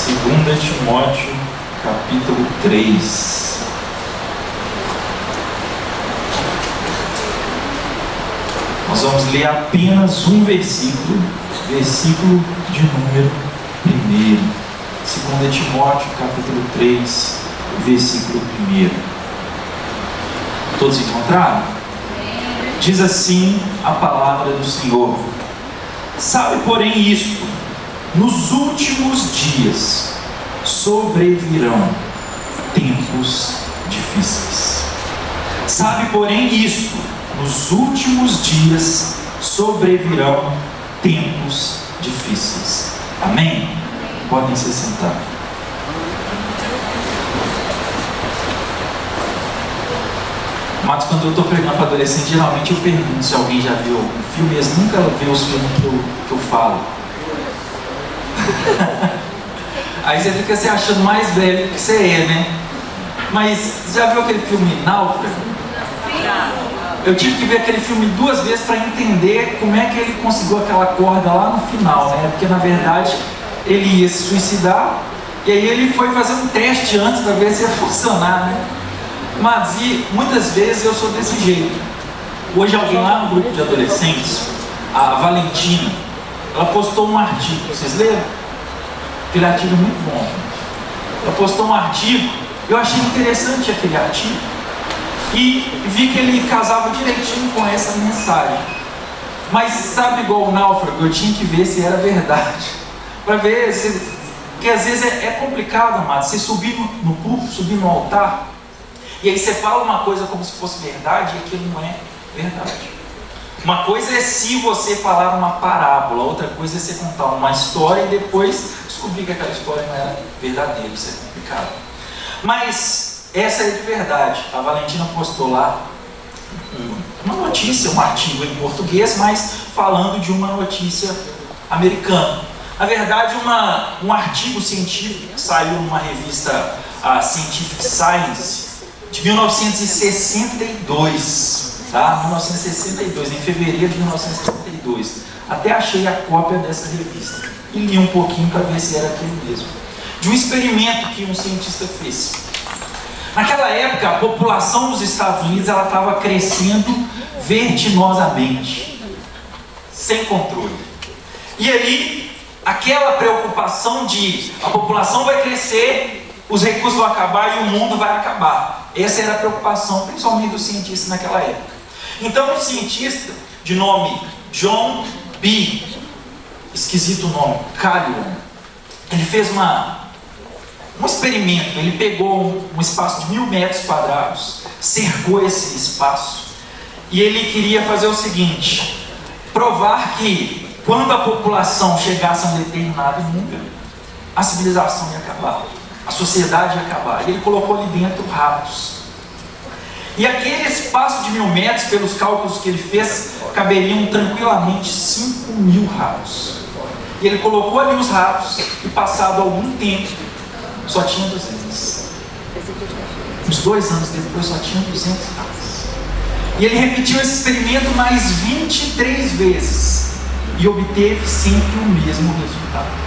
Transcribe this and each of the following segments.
2 Timóteo, capítulo 3. Nós vamos ler apenas um versículo de número 1. 2 Timóteo, capítulo 3, versículo 1. Todos encontraram? Diz assim a palavra do Senhor: sabe, porém, isto: nos últimos dias sobrevirão tempos difíceis. Sabe, porém, isto: nos últimos dias sobrevirão tempos difíceis. Amém? Podem se sentar. Mas quando eu estou pregando para adolescente, geralmente eu pergunto se alguém já viu algum filme. Eles nunca vê os filmes que eu falo. Aí você fica se achando mais velho que você é, né? Mas já viu aquele filme Náufrago? Eu tive que ver aquele filme 2 vezes para entender como é que ele conseguiu aquela corda lá no final, né? Porque na verdade ele ia se suicidar e aí ele foi fazer um teste antes para ver se ia funcionar, né? Mas e muitas vezes eu sou desse jeito. Hoje alguém lá no grupo de adolescentes, a Valentina, ela postou um artigo, vocês leram? Aquele artigo é muito bom. Ela postou um artigo, eu achei interessante aquele artigo e vi que ele casava direitinho com essa mensagem. Mas sabe, igual o Náufrago, eu tinha que ver se era verdade, para ver se, porque às vezes é complicado, amado, você subir no púlpito, subir no altar, e aí você fala uma coisa como se fosse verdade e aquilo não é verdade. Uma coisa é se você falar uma parábola, outra coisa é você contar uma história e depois descobrir que aquela história não era verdadeira. Isso é complicado. Mas essa é de verdade. A Valentina postou lá uma notícia, um artigo em português, mas falando de uma notícia americana. Na verdade, um artigo científico que saiu numa revista Scientific Science de 1962, tá? 1962, em fevereiro de 1962. Até achei a cópia dessa revista e li um pouquinho para ver se era aquilo mesmo. De um experimento que um cientista fez. Naquela época, a população dos Estados Unidos estava crescendo vertiginosamente, sem controle. E aí, aquela preocupação de a população vai crescer, os recursos vão acabar e o mundo vai acabar. Essa era a preocupação, principalmente dos cientistas naquela época. Então, um cientista de nome John B. esquisito o nome, Callion, ele fez um experimento. Ele pegou um espaço de 1000 metros quadrados, cercou esse espaço e ele queria fazer o seguinte: provar que quando a população chegasse a um determinado número, a civilização ia acabar, a sociedade ia acabar. E ele colocou ali dentro ratos. E aquele espaço de 1000 metros, pelos cálculos que ele fez, caberiam tranquilamente 5.000 ratos. E ele colocou ali os ratos e, passado algum tempo, só tinha 200. Uns 2 anos depois só tinha 200 ratos. E ele repetiu esse experimento mais 23 vezes e obteve sempre o mesmo resultado.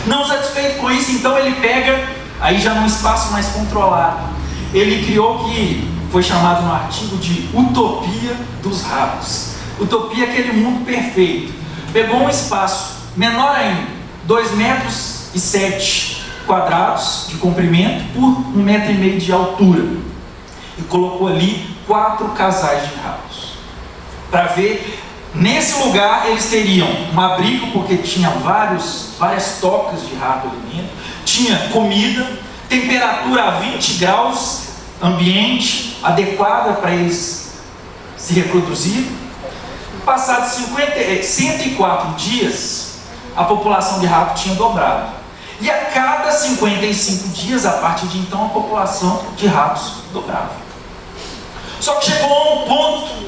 Não satisfeito com isso, então ele pega, aí já num espaço mais controlado, ele criou o que foi chamado no artigo de utopia dos ratos. Utopia é aquele mundo perfeito. Pegou um espaço menor ainda, 2,7 metros quadrados de comprimento por 1,5 metro de altura, e colocou ali 4 casais de ratos, para ver. Nesse lugar eles teriam um abrigo, porque tinha várias tocas de rato ali dentro, tinha comida, temperatura a 20 graus, ambiente adequada para eles se reproduzir. Passados 104 dias, a população de rato tinha dobrado. E a cada 55 dias, a partir de então, a população de ratos dobrava. Só que chegou a um ponto,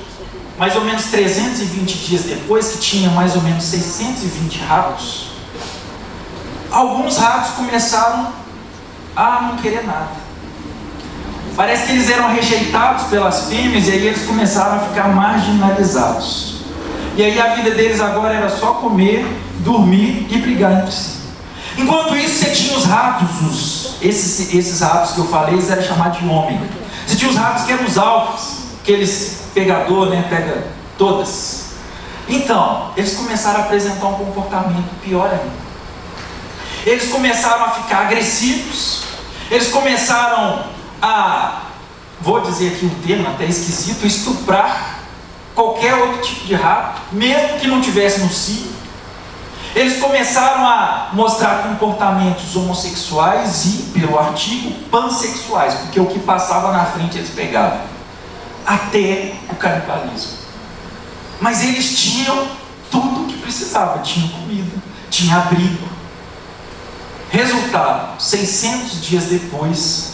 mais ou menos 320 dias depois, que tinha mais ou menos 620 ratos, alguns ratos começaram a não querer nada. Parece que eles eram rejeitados pelas fêmeas e aí eles começaram a ficar marginalizados. E aí a vida deles agora era só comer, dormir e brigar entre si. Enquanto isso, você tinha ratos, esses ratos que eu falei, eles eram chamados de ômega. Você tinha os ratos que eram os alfas, aqueles pegador, né, pega todas. Então, eles começaram a apresentar um comportamento pior ainda. Eles começaram a ficar agressivos, eles começaram a, vou dizer aqui um termo até esquisito, estuprar qualquer outro tipo de rato, mesmo que não tivesse no cio. Eles começaram a mostrar comportamentos homossexuais e, pelo artigo, pansexuais, porque o que passava na frente eles pegavam, até o canibalismo. Mas eles tinham tudo o que precisava, tinham comida, tinha abrigo. Resultado, 600 dias depois,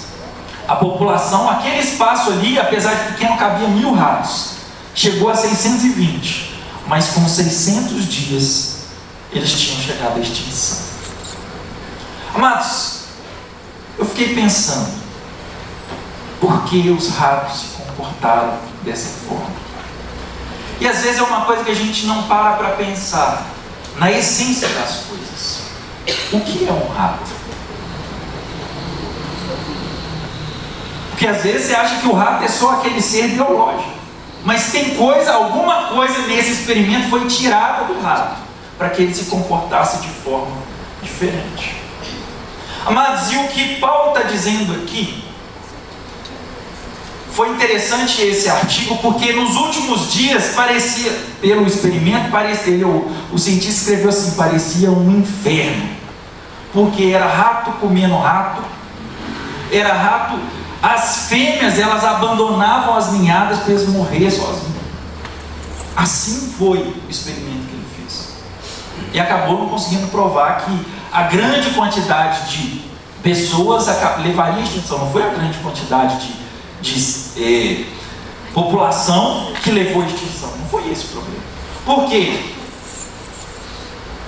a população, aquele espaço ali, apesar de pequeno, cabia 1000 ratos, chegou a 620, mas com 600 dias, eles tinham chegado à extinção. Amados, eu fiquei pensando, por que os ratos se comportaram dessa forma? E às vezes é uma coisa que a gente não para pensar na essência das coisas. O que é um rato? Porque às vezes você acha que o rato é só aquele ser biológico, mas tem alguma coisa nesse experimento foi tirada do rato para que ele se comportasse de forma diferente. Amados, e o que Paulo está dizendo aqui, foi interessante esse artigo, porque nos últimos dias parecia, pelo experimento, o cientista escreveu assim, parecia um inferno, porque era rato comendo rato, era rato, as fêmeas elas abandonavam as ninhadas para eles morrer sozinhos. Assim foi o experimento que ele fez, e acabou não conseguindo provar que a grande quantidade de pessoas levaria à extinção. Não foi a grande quantidade de população que levou à extinção, não foi esse o problema. Por quê?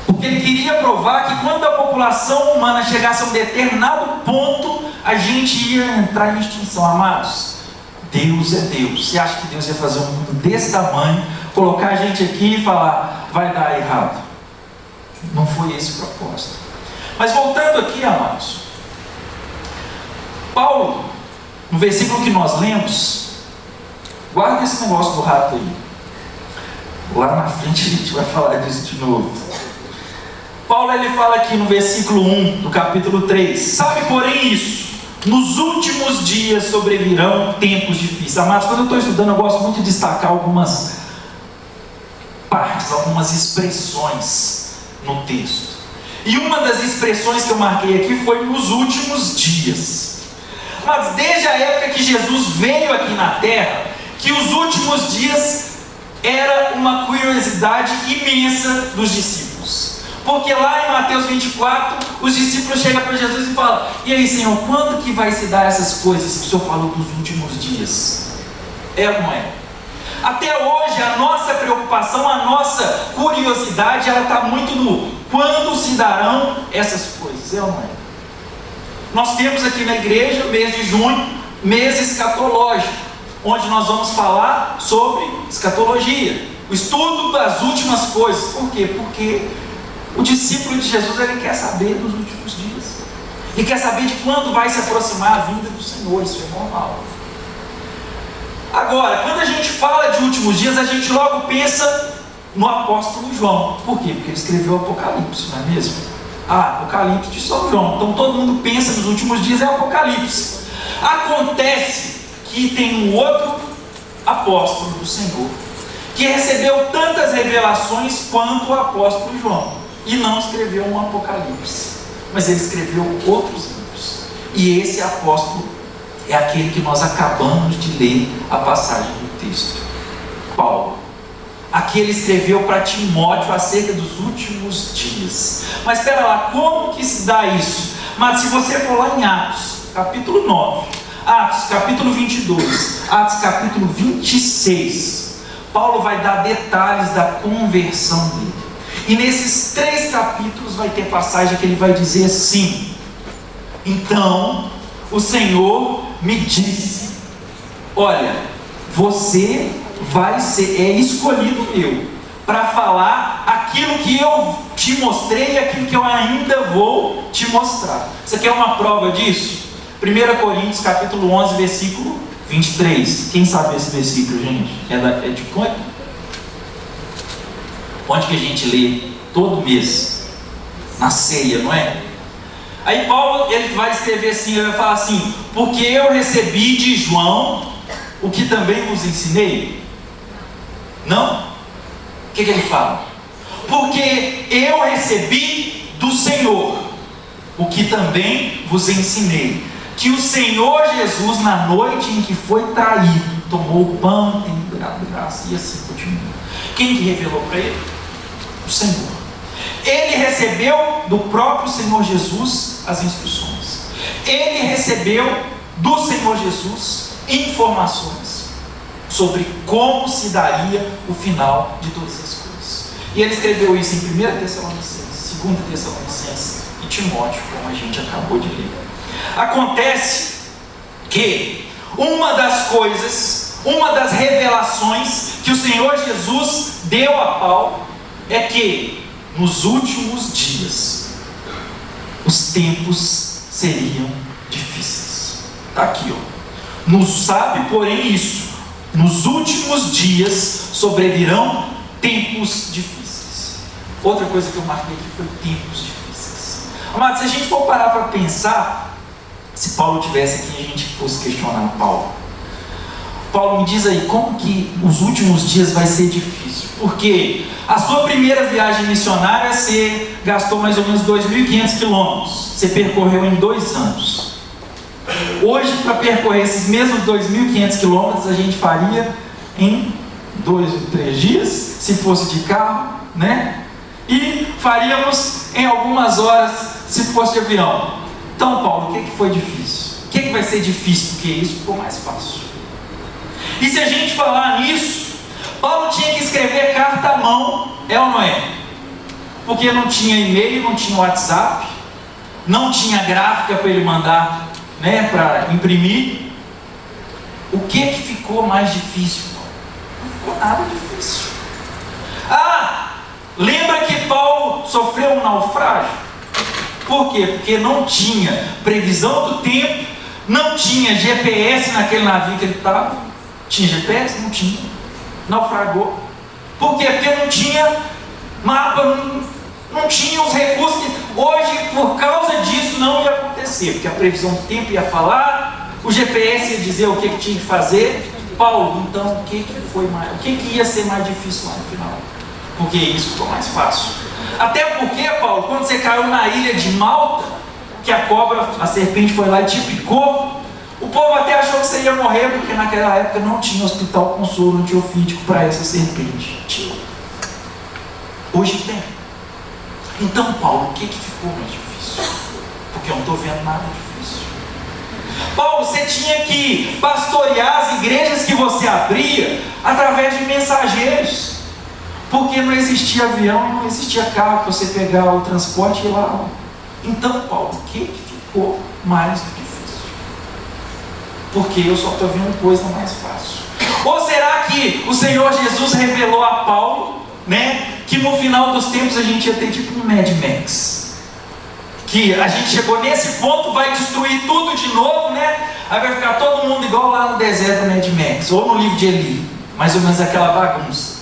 Porque ele queria provar que quando a população humana chegasse a um determinado ponto, a gente ia entrar em extinção. Amados, Deus é Deus. Você acha que Deus ia fazer um mundo desse tamanho, colocar a gente aqui e falar, vai dar errado? Não foi esse o propósito. Mas voltando aqui, amados, Paulo, no versículo que nós lemos, guarda esse negócio do rato aí. Lá na frente a gente vai falar disso de novo. Paulo ele fala aqui no versículo 1 do capítulo 3: sabe, porém, isso, nos últimos dias sobrevirão tempos difíceis. Amados, quando eu estou estudando, eu gosto muito de destacar algumas partes, algumas expressões no texto. E uma das expressões que eu marquei aqui foi nos últimos dias. Mas desde a época que Jesus veio aqui na terra, que os últimos dias era uma curiosidade imensa dos discípulos. Porque lá em Mateus 24, os discípulos chegam para Jesus e falam: e aí, Senhor, quando que vai se dar essas coisas que o Senhor falou dos últimos dias? É ou não é? Até hoje a nossa preocupação, a nossa curiosidade, ela está muito no quando se darão essas coisas, é ou não é? Nós temos aqui na igreja, mês de junho, mês escatológico, onde nós vamos falar sobre escatologia, o estudo das últimas coisas. Por quê? Porque o discípulo de Jesus, ele quer saber dos últimos dias, e quer saber de quando vai se aproximar a vinda do Senhor. Isso é normal. Agora, quando a gente fala de últimos dias, a gente logo pensa no apóstolo João. Por quê? Porque ele escreveu o Apocalipse, não é mesmo? Apocalipse de São João. Então todo mundo pensa nos últimos dias, é Apocalipse. Acontece que tem um outro apóstolo do Senhor que recebeu tantas revelações quanto o apóstolo João, e não escreveu um Apocalipse, mas ele escreveu outros livros. E esse apóstolo é aquele que nós acabamos de ler a passagem do texto, Paulo. Aqui ele escreveu para Timóteo acerca dos últimos dias. Mas espera lá, como que se dá isso? Mas se você for lá em Atos, capítulo 9, Atos, capítulo 22, Atos, capítulo 26, Paulo vai dar detalhes da conversão dele. E nesses 3 capítulos vai ter passagem que ele vai dizer assim: então o Senhor me disse, olha, você vai ser escolhido meu para falar aquilo aquilo que eu te mostrei e aquilo que eu ainda vou te mostrar. Você quer uma prova disso? 1 Coríntios capítulo 11, versículo 23. Quem sabe esse versículo, gente? É de quando? Onde que a gente lê todo mês? Na ceia, não é? Aí Paulo, ele vai escrever assim, ele vai falar assim: porque eu recebi de João o que também vos ensinei. Não? O que ele fala? Porque eu recebi do Senhor o que também vos ensinei, que o Senhor Jesus, na noite em que foi traído, tomou o pão, tem dado graça, e assim continua. Quem que revelou para ele? O Senhor. Ele recebeu do próprio Senhor Jesus as instruções. Ele recebeu do Senhor Jesus informações sobre como se daria o final de todas as coisas. E ele escreveu isso em 1 Tessalonicenses, 2 Tessalonicenses e Timóteo, como a gente acabou de ler. Acontece que uma das coisas, uma das revelações que o Senhor Jesus deu a Paulo é que nos últimos dias os tempos seriam difíceis. Está aqui, ó. Nos sabe, porém, isso: nos últimos dias sobrevirão tempos difíceis. Outra coisa que eu marquei aqui foi tempos difíceis. Amado, se a gente for parar para pensar, se Paulo tivesse aqui e a gente fosse questionar Paulo, me diz aí, como que os últimos dias vai ser difícil? Porque a sua primeira viagem missionária você gastou mais ou menos 2.500 quilômetros. Você percorreu em 2 anos. Hoje, para percorrer esses mesmos 2.500 quilômetros, a gente faria em 2 ou 3 dias, se fosse de carro, né? E faríamos em algumas horas, se fosse de avião. Então, Paulo, o que foi difícil? O que vai ser difícil? Porque isso ficou mais fácil. E se a gente falar nisso, Paulo tinha que escrever carta à mão, é ou não é? Porque não tinha e-mail, não tinha WhatsApp, não tinha gráfica para ele mandar, né, para imprimir. O que ficou mais difícil? Não ficou nada difícil. Lembra que Paulo sofreu um naufrágio? Por quê? Porque não tinha previsão do tempo, não tinha GPS naquele navio que ele estava. Tinha GPS? Não tinha. Naufragou. Por quê? Porque não tinha mapa, não tinha os recursos que hoje, por causa disso, não ia acontecer. Porque a previsão do tempo ia falar, o GPS ia dizer o que tinha que fazer. Paulo, então, o que ia ser mais difícil lá no final? Porque isso ficou mais fácil. Até porque, Paulo, quando você caiu na ilha de Malta, que a serpente foi lá e te picou, o povo até achou que você ia morrer, porque naquela época não tinha hospital com soro antiofídico para essa serpente. Tinha. Hoje tem. Então, Paulo, o que ficou mais difícil? Porque eu não estou vendo nada difícil. Paulo, você tinha que pastorear as igrejas que você abria através de mensageiros. Porque não existia avião, não existia carro para você pegar o transporte e ir lá. Então, Paulo, o que ficou mais difícil? Porque eu só estou vendo coisa mais fácil. Ou será que o Senhor Jesus revelou a Paulo, né, que no final dos tempos a gente ia ter tipo um Mad Max, que a gente chegou nesse ponto, vai destruir tudo de novo, né? Aí vai ficar todo mundo igual lá no deserto do Mad Max, ou no livro de Eli, mais ou menos aquela bagunça.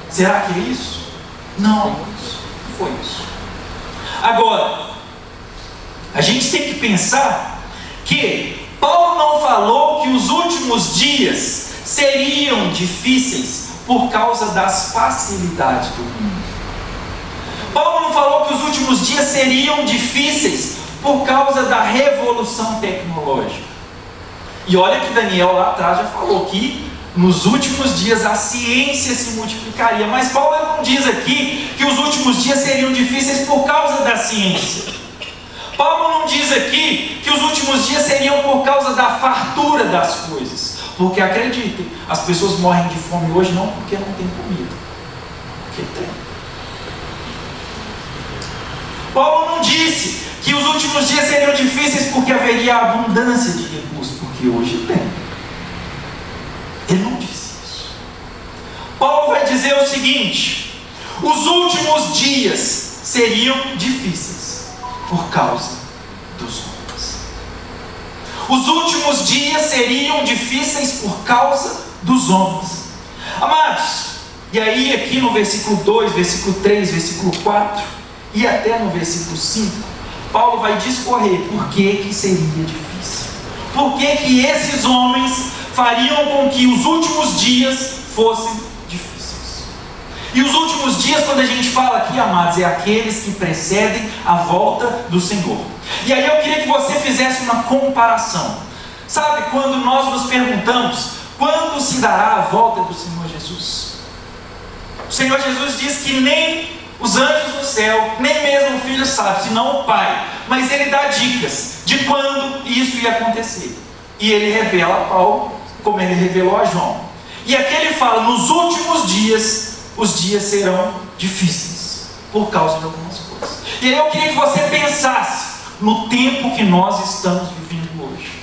Será que é isso? Não foi isso. Agora, a gente tem que pensar que Paulo não falou que os últimos dias seriam difíceis por causa das facilidades do mundo. Paulo não falou que os últimos dias seriam difíceis por causa da revolução tecnológica. E olha que Daniel lá atrás já falou que nos últimos dias a ciência se multiplicaria. Mas Paulo não diz aqui que os últimos dias seriam difíceis por causa da ciência. Paulo não diz aqui que os últimos dias seriam por causa da fartura das coisas. Porque acreditem, as pessoas morrem de fome hoje não porque não tem comida, porque tem. Paulo não disse que os últimos dias seriam difíceis porque haveria abundância de recursos, porque hoje tem. Ele não disse isso. Paulo vai dizer o seguinte: Os últimos dias seriam difíceis por causa dos homens. Os últimos dias seriam difíceis por causa dos homens. Amados, e aí aqui no versículo 2, versículo 3, versículo 4 e até no versículo 5, Paulo vai discorrer por que seria difícil. Por que esses homens fariam com que os últimos dias fossem difíceis. E os últimos dias, quando a gente fala aqui, amados, é aqueles que precedem a volta do Senhor. E aí eu queria que você fizesse uma comparação. Sabe, quando nós nos perguntamos quando se dará a volta do Senhor Jesus? O Senhor Jesus diz que nem os anjos do céu, nem mesmo o Filho sabe, senão o Pai. Mas Ele dá dicas de quando isso ia acontecer. E Ele revela a Paulo, como Ele revelou a João. E aqui Ele fala, nos últimos dias, os dias serão difíceis, por causa de algumas coisas. E aí eu queria que você pensasse no tempo que nós estamos vivendo hoje.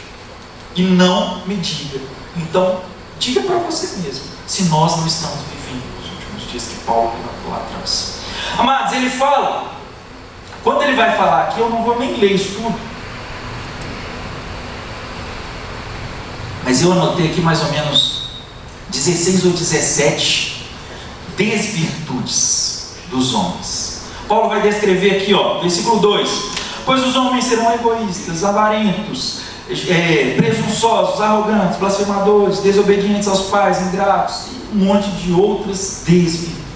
E não me diga. Então, diga para você mesmo, se nós não estamos vivendo os últimos dias que Paulo relatou lá atrás. Amados, ele fala, quando ele vai falar aqui, eu não vou nem ler isso tudo, mas eu anotei aqui mais ou menos 16 ou 17 desvirtudes dos homens. Paulo vai descrever aqui, versículo 2: pois os homens serão egoístas, avarentos, presunçosos, arrogantes, blasfemadores, desobedientes aos pais, ingratos, e um monte de outras desvirtudes.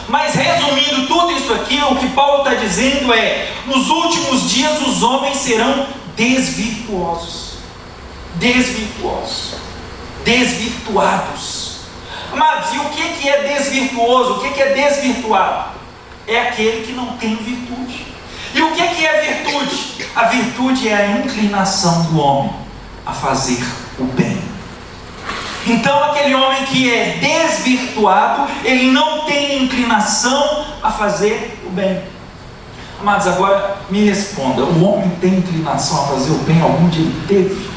Mas resumindo tudo isso aqui, o que Paulo está dizendo é: nos últimos dias os homens serão desvirtuosos. Desvirtuosos. Desvirtuados. Amados, e o que é desvirtuoso? O que é desvirtuado? É aquele que não tem virtude. E o que é virtude? A virtude é a inclinação do homem a fazer o bem. Então aquele homem que é desvirtuado, ele não tem inclinação a fazer o bem. Amados, agora me responda: o homem tem inclinação a fazer o bem? Algum dia ele teve?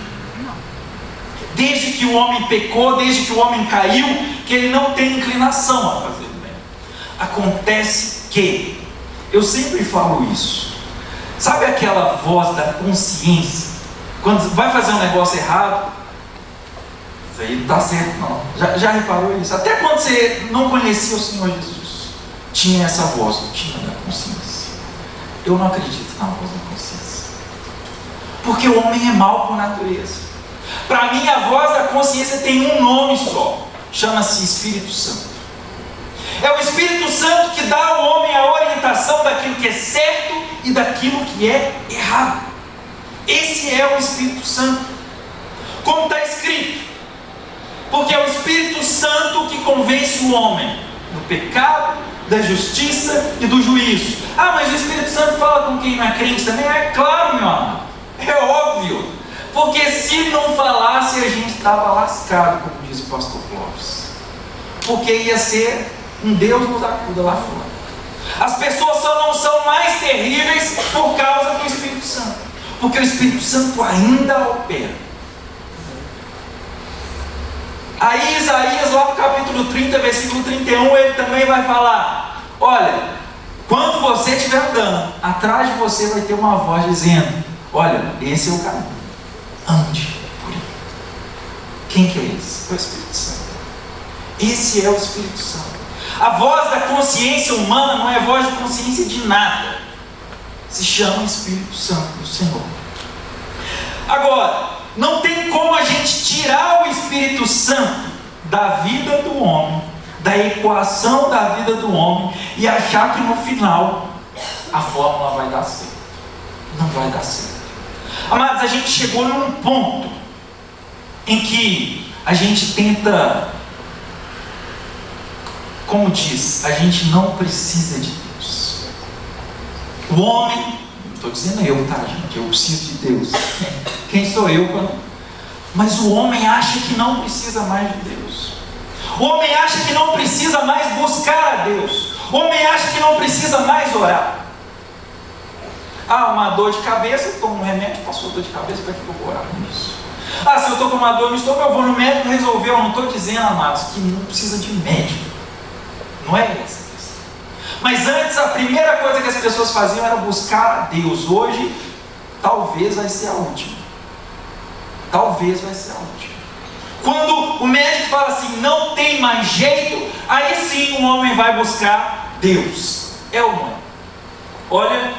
Desde que o homem pecou, desde que o homem caiu, que ele não tem inclinação a fazer o bem. Acontece que, eu sempre falo isso, sabe aquela voz da consciência, quando vai fazer um negócio errado? Isso aí não está certo não. Já reparou isso? Até quando você não conhecia o Senhor Jesus, tinha essa voz, tinha da consciência. Eu não acredito na voz da consciência, porque o homem é mau por natureza. Para mim, a voz da consciência tem um nome só, chama-se Espírito Santo. É o Espírito Santo que dá ao homem a orientação daquilo que é certo e daquilo que é errado. Esse é o Espírito Santo, como está escrito, porque é o Espírito Santo que convence o homem do pecado, da justiça e do juízo. Ah, mas o Espírito Santo fala com quem não é crente também? É claro, meu amado, é óbvio. Porque se não falasse, a gente estava lascado, como diz o pastor Clóvis. Porque ia ser um Deus nos acuda lá fora. As pessoas só não são mais terríveis por causa do Espírito Santo. Porque o Espírito Santo ainda opera. Aí Isaías, lá no capítulo 30, versículo 31, ele também vai falar: olha, quando você estiver andando, atrás de você vai ter uma voz dizendo: olha, esse é o caminho. Ande por ele. Quem que é esse? É o Espírito Santo. Esse é o Espírito Santo. A voz da consciência humana não é voz de consciência de nada. Se chama Espírito Santo do Senhor. Agora, não tem como a gente tirar o Espírito Santo da vida do homem, da equação da vida do homem, e achar que no final a fórmula vai dar certo. Não vai dar certo. Amados, a gente chegou num ponto em que a gente tenta, como diz, a gente não precisa de Deus. O homem, não estou dizendo eu, tá, gente? Eu preciso de Deus. Quem sou eu quando... Mas o homem acha que não precisa mais de Deus. O homem acha que não precisa mais buscar a Deus. O homem acha que não precisa mais orar. Ah, uma dor de cabeça, eu tomo um remédio, passou dor de cabeça, para que eu vou orar com isso? Ah, se eu estou com uma dor no estômago, eu vou no médico resolver. Eu não estou dizendo, amados, que não precisa de médico. Não é essa a Mas antes, a primeira coisa que as pessoas faziam era buscar a Deus. Hoje, talvez vai ser a última. Talvez vai ser a última. Quando o médico fala assim, não tem mais jeito, aí sim o homem vai buscar Deus. É humano. Olha,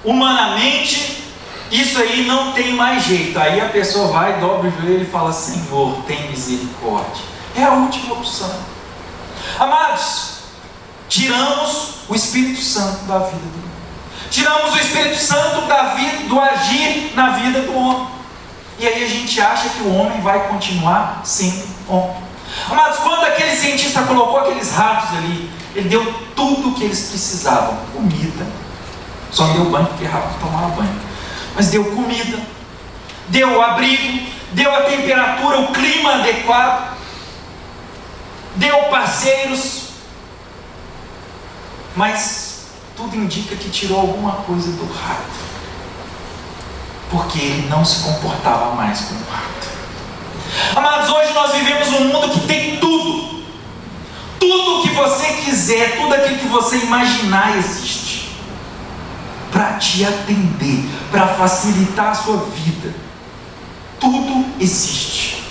humanamente, isso aí não tem mais jeito. Aí a pessoa vai, dobra o joelho e fala, Senhor, tem misericórdia. É a última opção. Amados, tiramos o Espírito Santo da vida do homem. Tiramos o Espírito Santo do agir na vida do homem. E aí a gente acha que o homem vai continuar sendo homem. Amados, quando aquele cientista colocou aqueles ratos ali, ele deu tudo o que eles precisavam. Comida. Só não deu banho, porque rato tomava banho. Mas deu comida, deu abrigo, deu a temperatura, o clima adequado, deu parceiros. Mas tudo indica que tirou alguma coisa do rato. Porque ele não se comportava mais como rato. Amados, hoje nós vivemos um mundo que tem tudo. Tudo o que você quiser, tudo aquilo que você imaginar existe. Para te atender, para facilitar a sua vida. Tudo existe.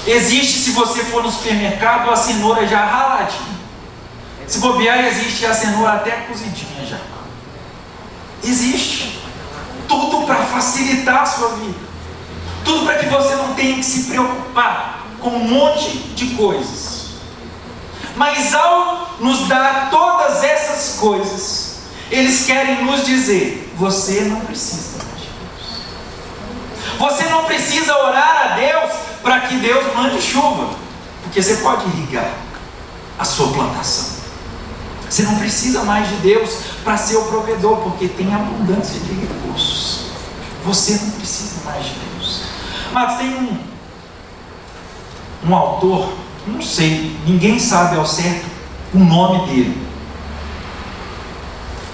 Existe, se você for no supermercado, a cenoura já raladinha. Se bobear, existe a cenoura até cozidinha já. Existe. Tudo para facilitar a sua vida. Tudo para que você não tenha que se preocupar com um monte de coisas. Mas ao nos dar todas essas coisas, eles querem nos dizer, você não precisa mais de Deus. Você não precisa orar a Deus para que Deus mande chuva. Porque você pode irrigar a sua plantação. Você não precisa mais de Deus para ser o provedor, porque tem abundância de recursos. Você não precisa mais de Deus. Mas tem um autor, não sei, ninguém sabe ao certo o nome dele.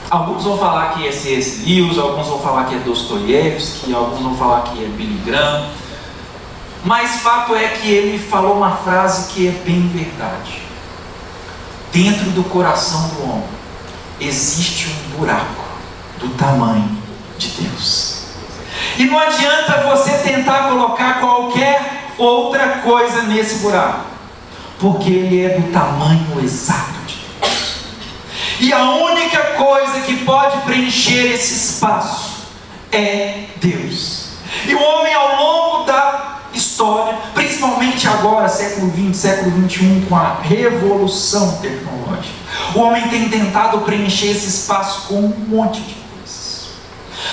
Alguns vão falar que é C.S. Lewis, alguns vão falar que é Dostoiévski, alguns vão falar que é Billy Graham. Mas fato é que ele falou uma frase que é bem verdade. Dentro do coração do homem existe um buraco do tamanho de Deus. E não adianta você tentar colocar qualquer outra coisa nesse buraco, porque ele é do tamanho exato de Deus. E a única coisa que pode preencher esse espaço é Deus. E o homem, ao longo da história, principalmente agora, século XX, século XXI, com a revolução tecnológica, o homem tem tentado preencher esse espaço com um monte de coisas.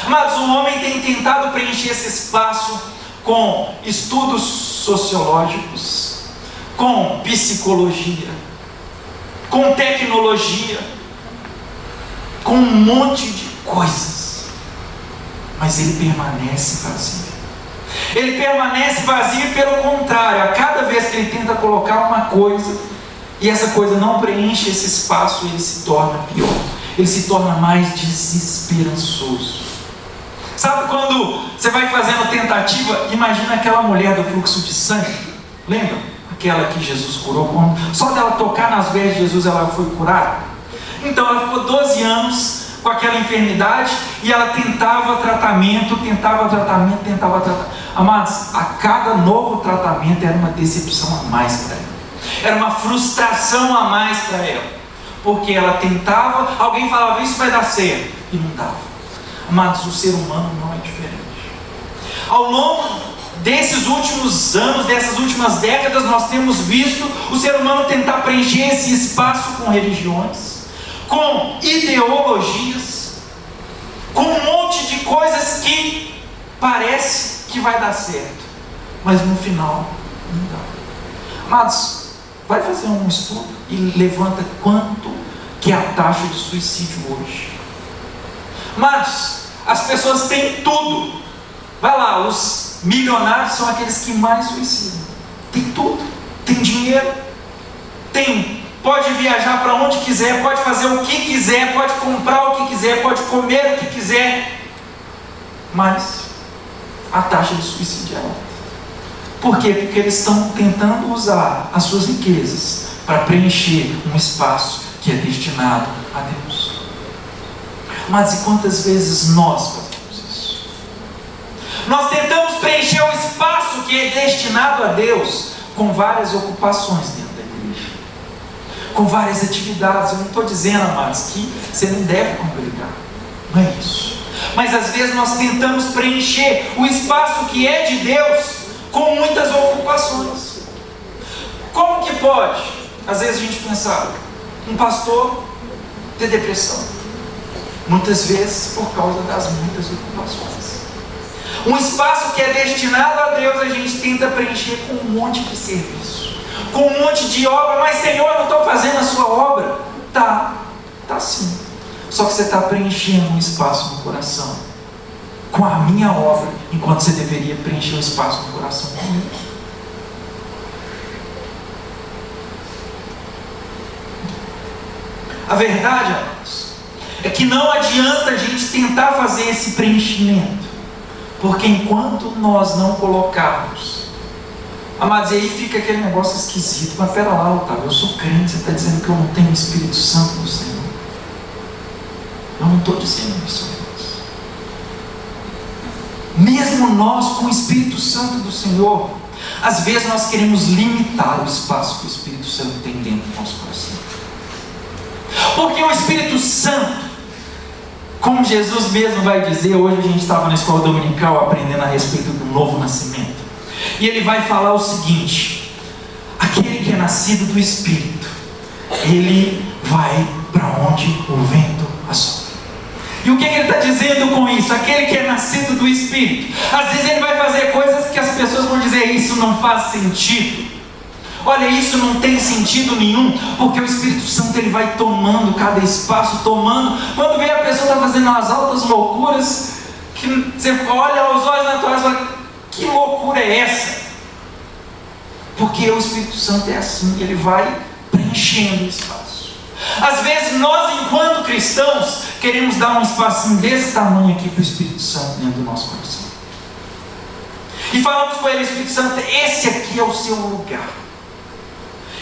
Mas o homem tem tentado preencher esse espaço com estudos sociológicos, com psicologia, com tecnologia, com um monte de coisas. Mas ele permanece vazio. Ele permanece vazio, pelo contrário, a cada vez que ele tenta colocar uma coisa e essa coisa não preenche esse espaço, ele se torna pior, ele se torna mais desesperançoso. Sabe quando você vai fazendo tentativa? Imagina aquela mulher do fluxo de sangue, lembra? Aquela que Jesus curou, só dela tocar nas veias de Jesus ela foi curada. Então ela ficou 12 anos com aquela enfermidade e ela tentava tratamento. Amados, a cada novo tratamento era uma decepção a mais para ela, era uma frustração a mais para ela, porque ela tentava, alguém falava isso vai dar certo e não dava. Amados, o ser humano não é diferente. Ao longo desses últimos anos, dessas últimas décadas, nós temos visto o ser humano tentar preencher esse espaço com religiões, com ideologias, com um monte de coisas que parece que vai dar certo, mas no final não dá. Amados, vai fazer um estudo e levanta quanto que é a taxa de suicídio hoje. Amados, as pessoas têm tudo. Vai lá, os milionários são aqueles que mais suicidam. Tem tudo, tem dinheiro, pode viajar para onde quiser, pode fazer o que quiser, pode comprar o que quiser, pode comer o que quiser, mas a taxa de suicídio é alta. Por quê? Porque eles estão tentando usar as suas riquezas para preencher um espaço que é destinado a Deus. Mas e quantas vezes nós fazemos isso? Nós tentamos preencher o espaço que é destinado a Deus com várias ocupações dentro da igreja, com várias atividades. Eu não estou dizendo, amados, que você não deve congregar, não é isso. Mas às vezes nós tentamos preencher o espaço que é de Deus com muitas ocupações. Como que pode, às vezes a gente pensar, um pastor ter depressão? Muitas vezes por causa das muitas ocupações. Um espaço que é destinado a Deus, a gente tenta preencher com um monte de serviço, com um monte de obra. Mas Senhor, eu não estou fazendo a sua obra. Tá sim. Só que você está preenchendo um espaço no coração com a minha obra, enquanto você deveria preencher o espaço no coração comigo. A verdade, amados, é que não adianta a gente tentar fazer esse preenchimento, porque enquanto nós não colocarmos, amados, e aí fica aquele negócio esquisito. Mas pera lá, Otávio, eu sou crente, você está dizendo que eu não tenho o Espírito Santo do Senhor? Eu não estou dizendo isso, irmãos. Mesmo nós, com o Espírito Santo do Senhor, às vezes nós queremos limitar o espaço que o Espírito Santo tem dentro do nosso coração. Porque o Espírito Santo, como Jesus mesmo vai dizer, hoje a gente estava na escola dominical aprendendo a respeito do novo nascimento, e ele vai falar o seguinte: aquele que é nascido do Espírito, ele vai para onde o vento assopra. E o que ele está dizendo com isso? Aquele que é nascido do Espírito, às vezes ele vai fazer coisas que as pessoas vão dizer, isso não faz sentido. Olha, isso não tem sentido nenhum, porque o Espírito Santo ele vai tomando cada espaço, tomando. Quando vem a pessoa está fazendo umas altas loucuras, que você olha aos olhos naturais e fala, que loucura é essa? Porque o Espírito Santo é assim, ele vai preenchendo o espaço. Às vezes nós, enquanto cristãos, queremos dar um espacinho desse tamanho aqui para o Espírito Santo dentro do nosso coração. E falamos com ele, Espírito Santo, esse aqui é o seu lugar.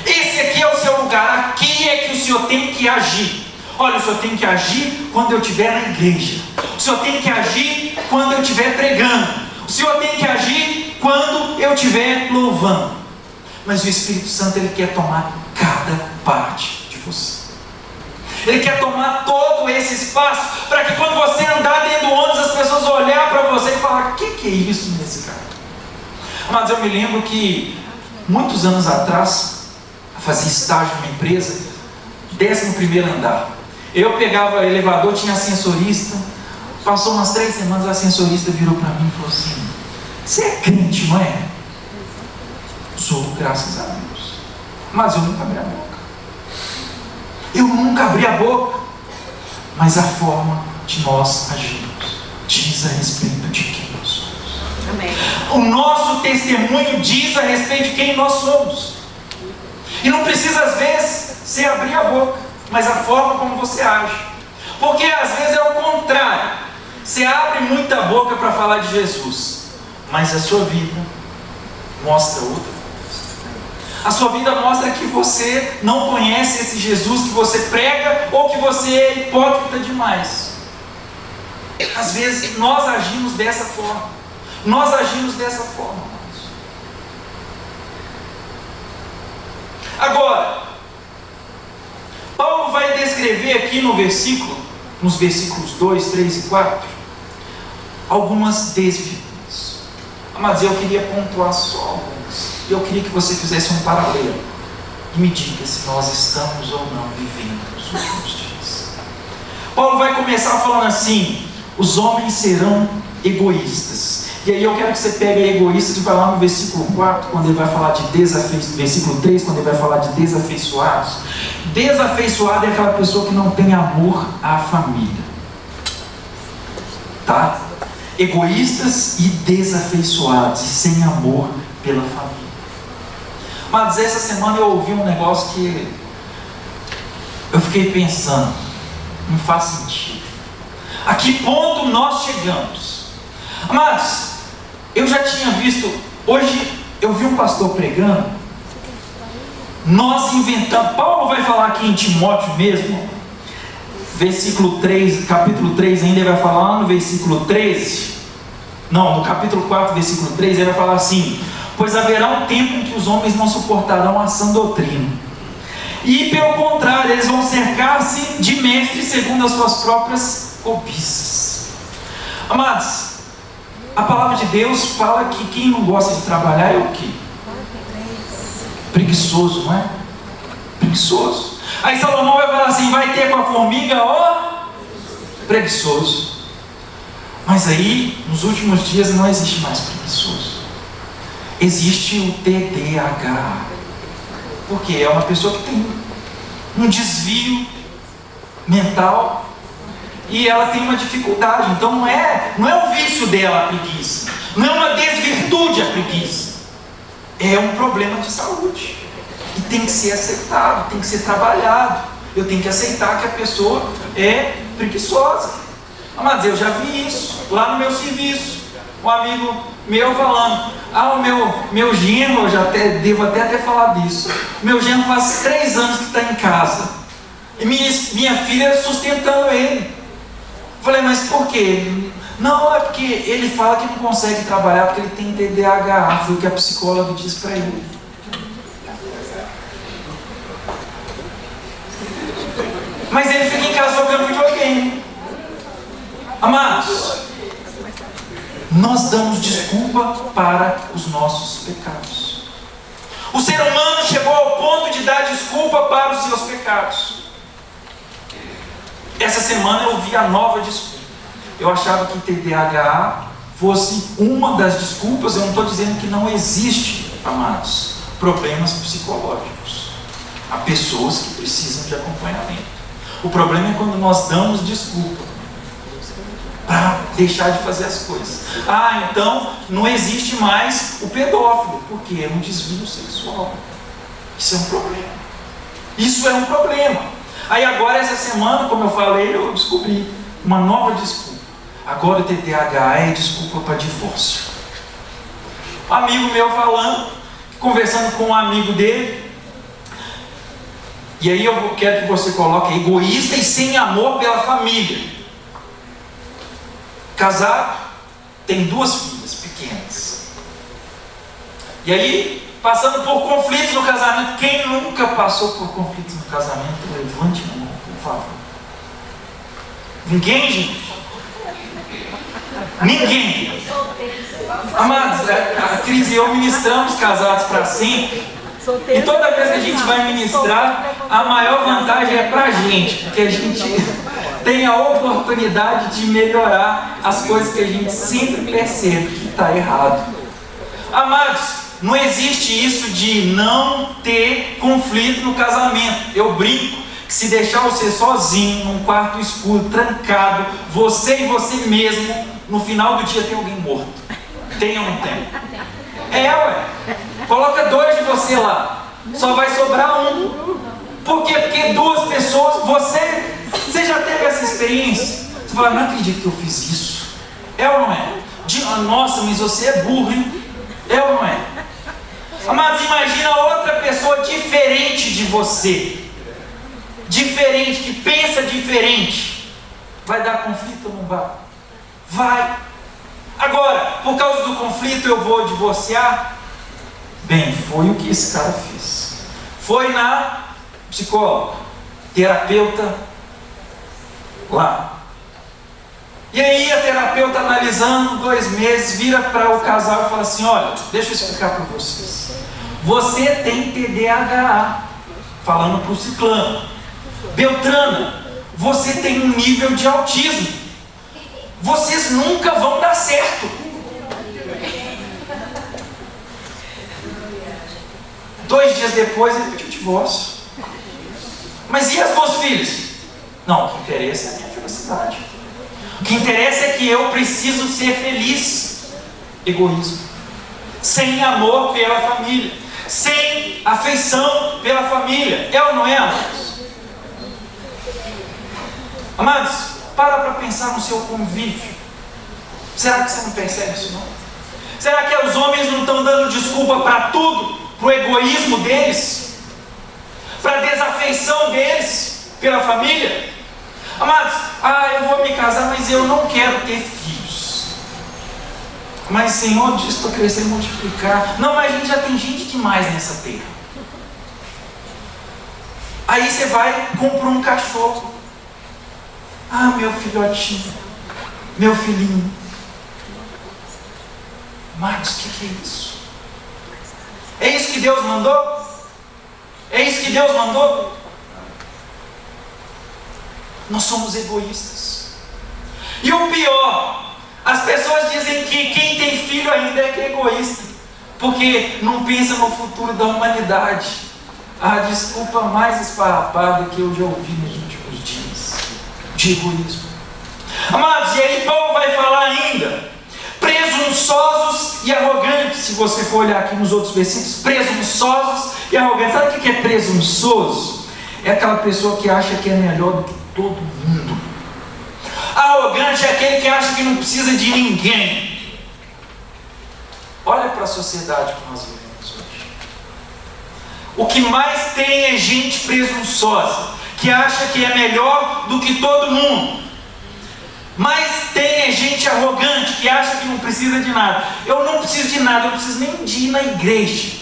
Esse aqui é o seu lugar, aqui é que o Senhor tem que agir. Olha, o Senhor tem que agir quando eu estiver na igreja. O Senhor tem que agir quando eu estiver pregando. O Senhor tem que agir quando eu estiver louvando. Mas o Espírito Santo, ele quer tomar cada parte de você. Ele quer tomar todo esse espaço, para que quando você andar dentro do ônibus, as pessoas olhar para você e falar, o que é isso nesse cara? Mas eu me lembro que, muitos anos atrás, eu fazia estágio numa empresa, 11º andar. Eu pegava elevador, tinha ascensorista, passou umas 3 semanas, a ascensorista virou para mim e falou assim, você é crente, não é? Sou, graças a Deus. Mas eu nunca abri a boca. Eu nunca abri a boca. Mas a forma de nós agirmos diz a respeito de quem nós somos. Amém. O nosso testemunho diz a respeito de quem nós somos. E não precisa às vezes você abrir a boca, mas a forma como você age. Porque às vezes é o contrário. Você abre muita boca para falar de Jesus, mas a sua vida mostra outra coisa. A sua vida mostra que você não conhece esse Jesus que você prega, ou que você é hipócrita demais. Às vezes nós agimos dessa forma. Nós agimos dessa forma. Agora, Paulo vai descrever aqui no versículo, nos versículos 2, 3 e 4, algumas desvirtudes. Mas eu queria pontuar só algumas. Eu queria que você fizesse um paralelo e me diga se nós estamos ou não vivendo os últimos dias. Paulo vai começar falando assim: os homens serão egoístas. E aí eu quero que você pegue egoístas e vai lá no versículo 4, quando ele vai falar de desafeiçoados, versículo 3, quando ele vai falar de desafeiçoados. Desafeiçoado é aquela pessoa que não tem amor à família. Tá? Egoístas e desafeiçoados, e sem amor pela família. Mas essa semana eu ouvi um negócio que eu fiquei pensando, não faz sentido. A que ponto nós chegamos? Amados, eu já tinha visto, hoje eu vi um pastor pregando, nós inventamos, Paulo vai falar aqui em Timóteo mesmo, versículo 3, capítulo 3 ainda, ele vai falar lá no versículo 13, não, no capítulo 4, versículo 3, ele vai falar assim: pois haverá um tempo em que os homens não suportarão a sã doutrina, e pelo contrário, eles vão cercar-se de mestres segundo as suas próprias cobiças. Amados, a palavra de Deus fala que quem não gosta de trabalhar é o quê? Preguiçoso, não é? Preguiçoso. Aí Salomão vai falar assim: vai ter com a formiga, ó, preguiçoso. Mas aí, nos últimos dias, não existe mais preguiçoso. Existe o TDAH. Porque é uma pessoa que tem um desvio mental e ela tem uma dificuldade. Então não é um vício dela a preguiça, não é uma desvirtude a preguiça, é um problema de saúde e tem que ser aceitado, tem que ser trabalhado. Eu tenho que aceitar que a pessoa é preguiçosa. Mas eu já vi isso lá no meu serviço. Um amigo meu falando: o meu genro, eu já devo até ter falado disso. Meu genro faz 3 anos que está em casa e minha filha sustentando ele. Falei: mas por quê? Não, é porque ele fala que não consegue trabalhar porque ele tem TDAH. Foi o que a psicóloga disse para ele. Mas ele fica em casa jogando videogame. Amados, nós damos desculpa para os nossos pecados. O ser humano chegou ao ponto de dar desculpa para os seus pecados. Essa semana eu vi a nova desculpa. Eu achava que TDAH fosse uma das desculpas. Eu não estou dizendo que não existe, amados, problemas psicológicos. Há pessoas que precisam de acompanhamento. O problema é quando nós damos desculpa para deixar de fazer as coisas. Então não existe mais o pedófilo, porque é um desvio sexual. Isso é um problema. Isso é um problema. Aí agora, essa semana, como eu falei, eu descobri uma nova desculpa. Agora o TDAH é desculpa para divórcio. Um amigo meu falando, conversando com um amigo dele, e aí eu quero que você coloque: egoísta e sem amor pela família. Casado, tem 2 filhas pequenas. E aí, passando por conflitos no casamento. Quem nunca passou por conflitos no casamento? Levante a mão, por favor. Ninguém, gente? Ninguém. Amados, a Cris e eu ministramos casados para sempre. E toda vez que a gente vai ministrar, a maior vantagem é para a gente, porque a gente tem a oportunidade de melhorar as coisas que a gente sempre percebe que está errado. Amados, não existe isso de não ter conflito no casamento. Eu brinco que se deixar você sozinho, num quarto escuro, trancado, você e você mesmo, no final do dia tem alguém morto. Tem ou não tem? Ué. Coloca 2 de você lá, só vai sobrar um. Por quê? Porque 2 pessoas, você já teve essa experiência? Você fala: não acredito que eu fiz isso. É ou não é? Nossa, mas você é burro, hein? É ou não é? Mas imagina outra pessoa diferente de você, diferente, que pensa diferente. Vai dar conflito ou não vai? Vai. Agora, por causa do conflito eu vou divorciar? Bem, foi o que esse cara fez. Foi na psicóloga, terapeuta lá. E aí a terapeuta, analisando 2 meses, vira para o casal e fala assim: olha, deixa eu explicar para vocês. Você tem TDAH, falando para o ciclano. Beltrana, você tem um nível de autismo. Vocês nunca vão dar certo. 2 dias depois ele pediu divórcio. Mas e as 2 filhas? Não, o que interessa é a minha felicidade. O que interessa é que eu preciso ser feliz. Egoísmo. Sem amor pela família. Sem afeição pela família. É ou não é, amados? Amados, para pensar no seu convívio. Será que você não percebe isso não? Será que os homens não estão dando desculpa para tudo? Para o egoísmo deles? Para a desafeição deles pela família? Amados, eu vou me casar, mas eu não quero ter filhos. Mas Senhor diz para crescer e multiplicar. Não, mas a gente já tem gente demais nessa terra. Aí você vai e compra um cachorro. Meu filhotinho, meu filhinho. Amados, o que é isso? É isso que Deus mandou? É isso que Deus mandou? Nós somos egoístas. E o pior, as pessoas dizem que quem tem filho ainda é que é egoísta, porque não pensa no futuro da humanidade. A desculpa mais esfarrapada que eu já ouvi nos últimos dias de egoísmo. Amados, e aí Paulo vai falar ainda: presunçosos e arrogantes. Se você for olhar aqui nos outros versículos, presunçosos e arrogantes. Sabe o que é presunçoso? É aquela pessoa que acha que é melhor do que todo mundo. Arrogante é aquele que acha que não precisa de ninguém. Olha para a sociedade que nós vivemos hoje. O que mais tem é gente presunçosa, que acha que é melhor do que todo mundo. Mas tem gente arrogante que acha que não precisa de nada. Eu não preciso de nada, eu não preciso nem de ir na igreja.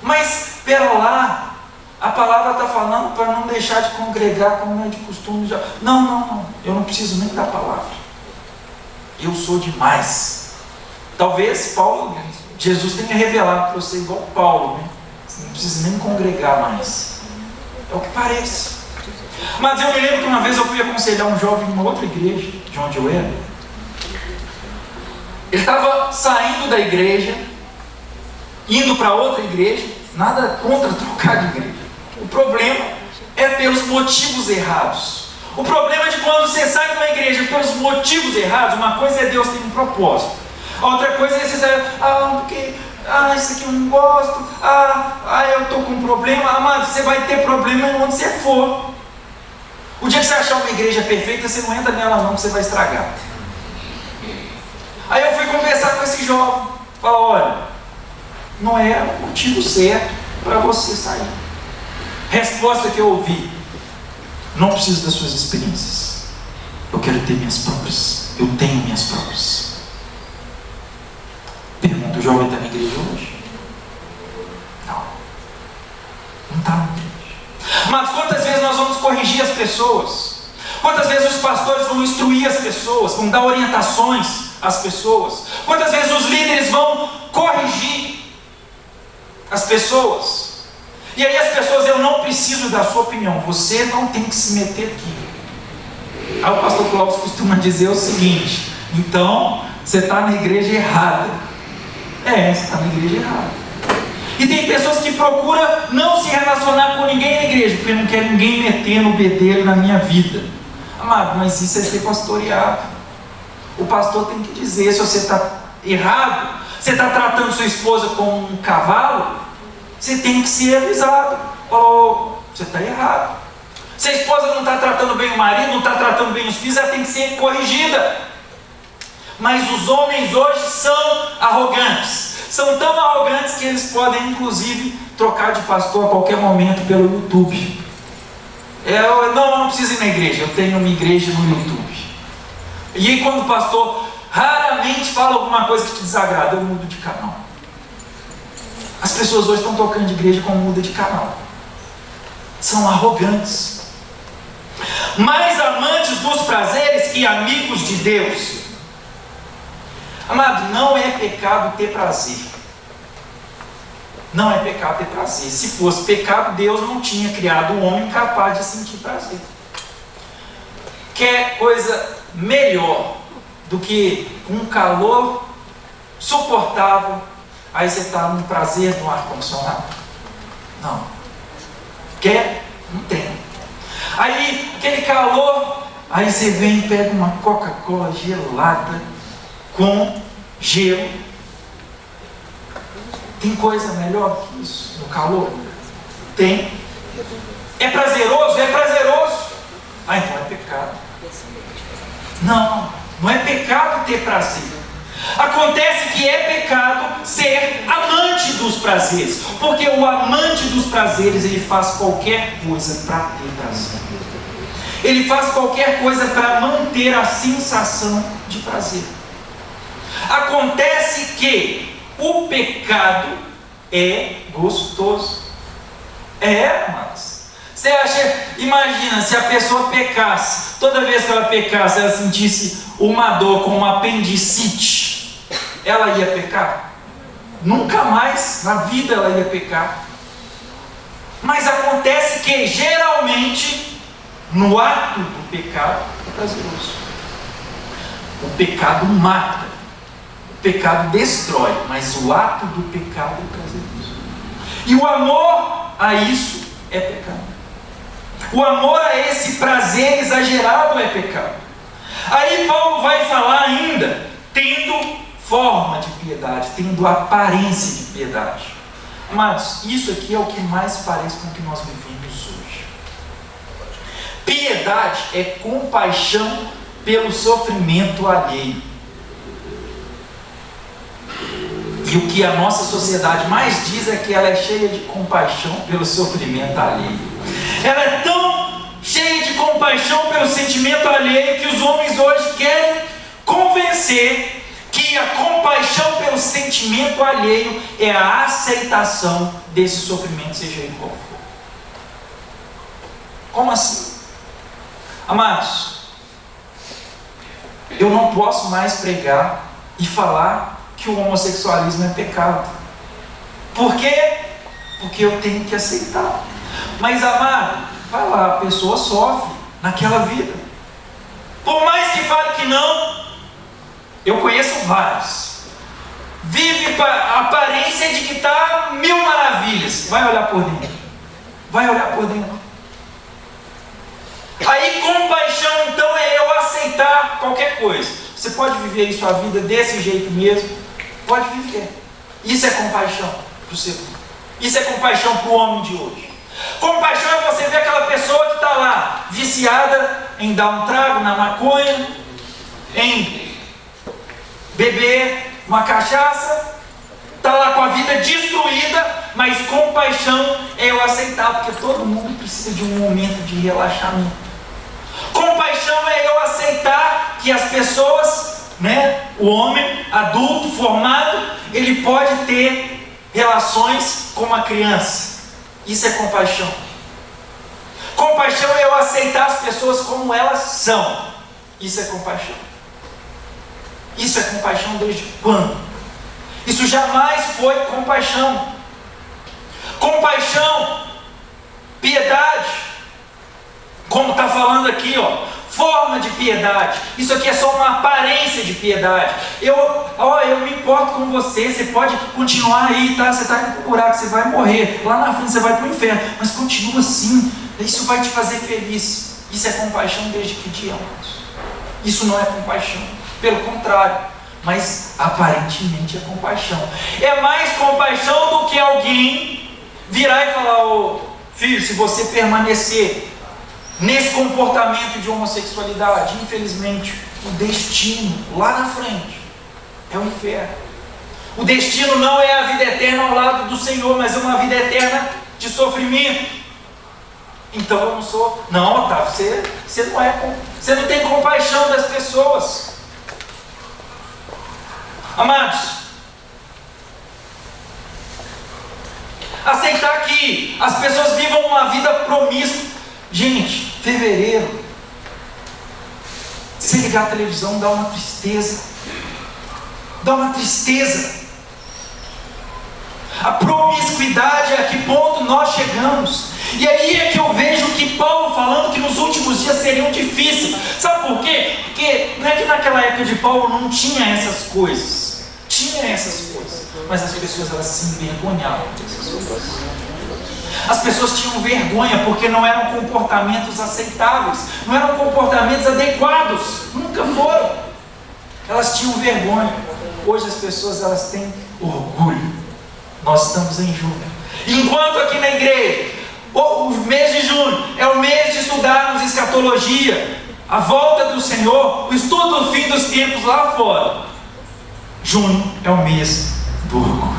Mas, espera lá, a palavra está falando para não deixar de congregar como é de costume. Não, eu não preciso nem da palavra. Eu sou demais. Talvez Jesus tenha revelado para você igual Paulo, né? Você não precisa nem congregar mais. É o que parece. Mas eu me lembro que uma vez eu fui aconselhar um jovem em uma outra igreja, de onde eu era. Ele estava saindo da igreja, indo para outra igreja. Nada contra trocar de igreja. O problema é pelos motivos errados. O problema é de quando você sai de uma igreja pelos motivos errados. Uma coisa é Deus tem um propósito. A outra coisa é você sair, porque isso aqui eu não gosto, eu estou com um problema. Amado, você vai ter problema onde você for. O dia que você achar uma igreja perfeita, você não entra nela não, que você vai estragar. Aí eu fui conversar com esse jovem. Falar, olha, não é o motivo certo para você sair. Resposta que eu ouvi: não preciso das suas experiências. Eu quero ter minhas próprias. Eu tenho minhas próprias. Pergunta, o jovem está na igreja hoje? Não está na igreja. Mas quantas vezes nós vamos corrigir as pessoas? Quantas vezes os pastores vão instruir as pessoas, vão dar orientações às pessoas? Quantas vezes os líderes vão corrigir as pessoas? E aí as pessoas, eu não preciso da sua opinião, você não tem que se meter aqui. Aí o pastor Clóvis costuma dizer o seguinte: então, você está na igreja errada. Você está na igreja errada. E tem pessoas que procuram não se relacionar com ninguém na igreja, porque não quer ninguém meter no bedelho na minha vida. Amado, mas isso é ser pastoreado. O pastor tem que dizer se você está errado. Você está tratando sua esposa como um cavalo, você tem que ser avisado. Você está errado. Se a esposa não está tratando bem o marido, não está tratando bem os filhos, ela tem que ser corrigida. Mas os homens hoje são arrogantes. São tão arrogantes que eles podem, inclusive, trocar de pastor a qualquer momento pelo YouTube. Eu não preciso ir na igreja, eu tenho uma igreja no YouTube. E aí quando o pastor raramente fala alguma coisa que te desagrada, eu mudo de canal. As pessoas hoje estão tocando de igreja como muda de canal. São arrogantes. Mais amantes dos prazeres que amigos de Deus. Amado, não é pecado ter prazer. Não é pecado ter prazer. Se fosse pecado, Deus não tinha criado um homem capaz de sentir prazer. Quer coisa melhor do que um calor suportável, aí você está num prazer no ar-condicionado? Não. Quer? Não tem. Aí, aquele calor, aí você vem e pega uma Coca-Cola gelada com gelo. Tem coisa melhor que isso no calor? Tem. É prazeroso? É prazeroso. Então é pecado. Não é pecado ter prazer. Acontece que é pecado ser amante dos prazeres, porque o amante dos prazeres, ele faz qualquer coisa para ter prazer. Ele faz qualquer coisa para manter a sensação de prazer. Acontece que o pecado é gostoso. Mas você acha, imagina se a pessoa pecasse, toda vez que ela pecasse, ela sentisse uma dor com uma apendicite, ela ia pecar? Nunca mais na vida ela ia pecar. Mas acontece que geralmente no ato do pecado é prazeroso. O pecado mata, o pecado destrói, mas o ato do pecado é prazeroso. E o amor a isso é pecado. O amor a esse prazer exagerado é pecado. Aí Paulo vai falar ainda, tendo forma de piedade, tendo aparência de piedade. Amados, isso aqui é o que mais parece com o que nós vivemos hoje. Piedade é compaixão pelo sofrimento alheio. E o que a nossa sociedade mais diz é que ela é cheia de compaixão pelo sofrimento alheio. Ela é tão cheia de compaixão pelo sentimento alheio que os homens hoje querem convencer que a compaixão pelo sentimento alheio é a aceitação desse sofrimento, seja ele qual for. Como assim? Amados, eu não posso mais pregar e falar que o homossexualismo é pecado. Por quê? Porque eu tenho que aceitar. Mas, amado, vai lá, a pessoa sofre naquela vida. Por mais que fale que não, eu conheço vários. Vive a aparência de que está mil maravilhas. Vai olhar por dentro. Vai olhar por dentro. Aí compaixão então é eu aceitar qualquer coisa. Você pode viver aí sua vida desse jeito mesmo? Pode viver. Isso é compaixão para o ser humano. Isso é compaixão para o homem de hoje. Compaixão é você ver aquela pessoa que está lá viciada em dar um trago na maconha, em beber uma cachaça, está lá com a vida destruída, mas compaixão é eu aceitar, porque todo mundo precisa de um momento de relaxamento. Compaixão é eu aceitar que as pessoas, o homem adulto, formado, ele pode ter relações com uma criança. Isso é compaixão. Compaixão é eu aceitar as pessoas como elas são. Isso é compaixão. Isso é compaixão desde quando? Isso jamais foi compaixão. Compaixão, piedade, como está falando aqui, forma de piedade. Isso aqui é só uma aparência de piedade. Eu me importo com você. Você pode continuar aí, tá? Você está indo para o buraco, você vai morrer. Lá na frente você vai para o inferno. Mas continua assim. Isso vai te fazer feliz. Isso é compaixão desde que dia, amados? Isso não é compaixão. Pelo contrário. Mas aparentemente é compaixão. É mais compaixão do que alguém virar e falar: ô filho, se você permanecer nesse comportamento de homossexualidade, infelizmente, o destino lá na frente é o inferno. O destino não é a vida eterna ao lado do Senhor, mas é uma vida eterna de sofrimento. Então eu não sou. Não, Otávio, você não tem compaixão das pessoas. Amados, aceitar que as pessoas vivam uma vida promíscua. Gente, fevereiro, se ligar a televisão dá uma tristeza. Dá uma tristeza. A promiscuidade, a que ponto nós chegamos. E aí é que eu vejo que Paulo falando que nos últimos dias seriam difíceis. Sabe por quê? Porque não é que naquela época de Paulo não tinha essas coisas. Tinha essas coisas. Mas as pessoas, elas se envergonhavam dessas coisas. As pessoas tinham vergonha porque não eram comportamentos aceitáveis, não eram comportamentos adequados, nunca foram. Elas tinham vergonha. Hoje as pessoas, elas têm orgulho. Nós estamos em junho. Enquanto aqui na igreja, o mês de junho é o mês de estudarmos escatologia, a volta do Senhor, o estudo do fim dos tempos lá fora. Junho é o mês do orgulho.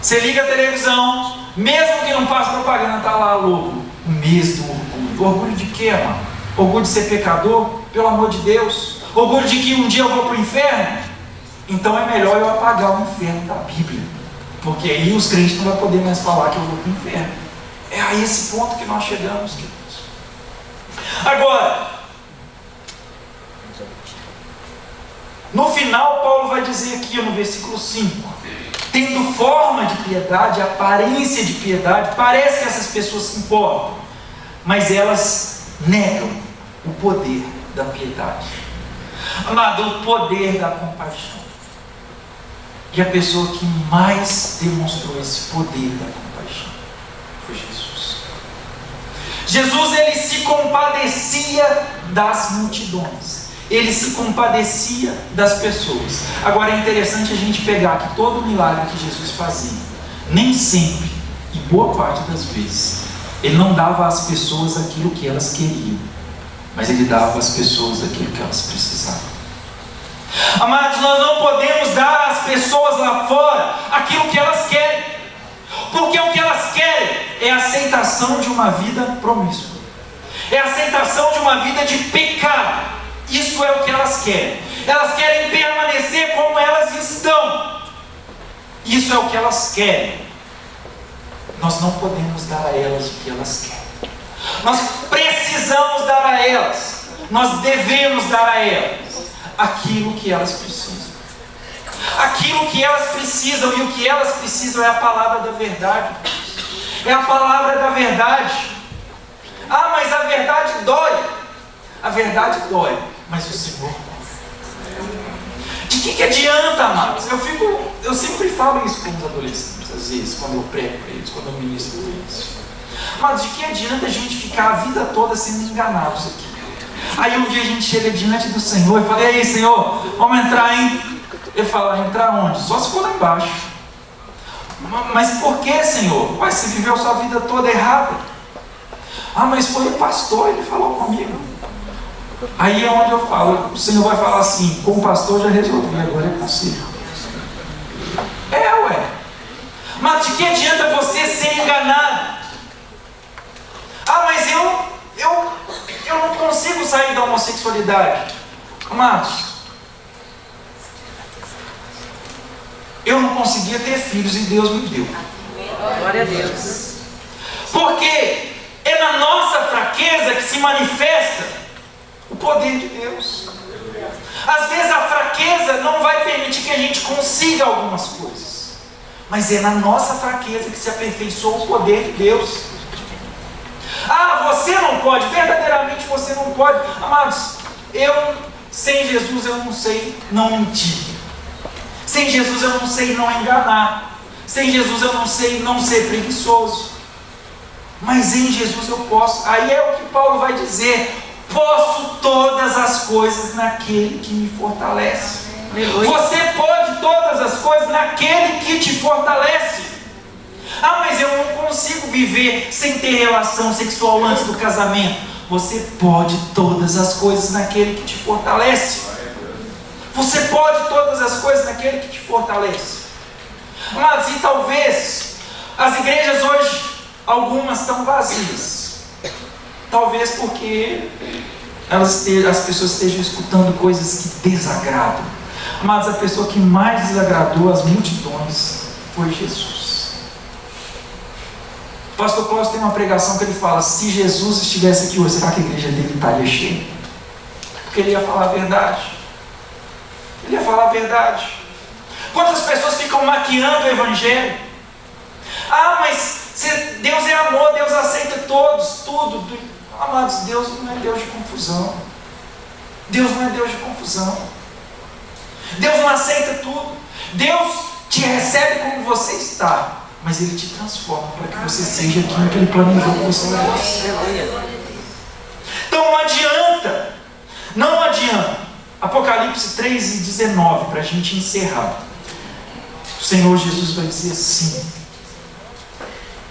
Você liga a televisão, mesmo que não faça propaganda, está lá logo, o mês do orgulho. Orgulho de quê, amado? Orgulho de ser pecador? Pelo amor de Deus. Orgulho de que um dia eu vou para o inferno? Então é melhor eu apagar o inferno da Bíblia, porque aí os crentes não vão poder mais falar que eu vou para o inferno. É a esse ponto que nós chegamos, queridos. Agora, no final, Paulo vai dizer aqui no versículo 5: tendo forma de piedade, aparência de piedade, parece que essas pessoas se importam, mas elas negam o poder da piedade. Amado, o poder da compaixão. E a pessoa que mais demonstrou esse poder da compaixão foi Jesus. Jesus, ele se compadecia das multidões. Ele se compadecia das pessoas. Agora é interessante a gente pegar que todo milagre que Jesus fazia, nem sempre, e boa parte das vezes, ele não dava às pessoas aquilo que elas queriam, mas ele dava às pessoas aquilo que elas precisavam. Amados, nós não podemos dar às pessoas lá fora aquilo que elas querem, porque o que elas querem é a aceitação de uma vida promíscua, é a aceitação de uma vida de pecado. Isso é o que elas querem. Elas querem permanecer como elas estão. Isso é o que elas querem. Nós não podemos dar a elas o que elas querem. Nós precisamos dar a elas, nós devemos dar a elas aquilo que elas precisam. Aquilo que elas precisam, e o que elas precisam é a palavra da verdade. É a palavra da verdade. Ah, mas a verdade dói. A verdade dói, mas o Senhor cura. De que adianta, amados? Eu sempre falo isso com os adolescentes, às vezes, quando eu prego para eles, quando eu ministro para eles. Mas de que adianta a gente ficar a vida toda sendo enganados aqui? Aí um dia a gente chega diante do Senhor e fala: e aí, Senhor, vamos entrar, hein? Ele fala: entrar onde? Só se for lá embaixo. Mas por que, Senhor? Ué, você viveu sua vida toda errada. Ah, mas foi o pastor, ele falou comigo. Aí é onde eu falo, o Senhor vai falar assim: com o pastor já resolvi, agora é possível. Ué. Mas de que adianta você ser enganado? Ah, mas eu não consigo sair da homossexualidade. Amados, eu não conseguia ter filhos e Deus me deu. Glória a Deus. Porque é na nossa fraqueza que se manifesta o poder de Deus. Às vezes a fraqueza não vai permitir que a gente consiga algumas coisas, mas é na nossa fraqueza que se aperfeiçoa o poder de Deus. Ah, você não pode, verdadeiramente você não pode. Amados, sem Jesus eu não sei não mentir. Sem Jesus eu não sei não enganar. Sem Jesus eu não sei não ser preguiçoso. Mas em Jesus eu posso. Aí é o que Paulo vai dizer: posso todas as coisas naquele que me fortalece. Aleluia. Você pode todas as coisas naquele que te fortalece. Ah, mas eu não consigo viver sem ter relação sexual antes do casamento. Você pode todas as coisas naquele que te fortalece. Você pode todas as coisas naquele que te fortalece. Mas e talvez as igrejas hoje, algumas estão vazias. Talvez porque as pessoas estejam escutando coisas que desagradam. Mas a pessoa que mais desagradou as multidões foi Jesus. O pastor Cláudio tem uma pregação que ele fala: se Jesus estivesse aqui hoje, será que a igreja dele estaria cheia? Porque ele ia falar a verdade. Ele ia falar a verdade. Quantas pessoas ficam maquiando o evangelho? Ah, mas Deus é amor, Deus aceita todos, tudo. Amados, Deus não é Deus de confusão. Deus não é Deus de confusão. Deus não aceita tudo. Deus te recebe como você está, mas Ele te transforma para que você seja aquilo que Ele planejou que você fosse. Então não adianta. Apocalipse 3:19, para a gente encerrar. O Senhor Jesus vai dizer assim: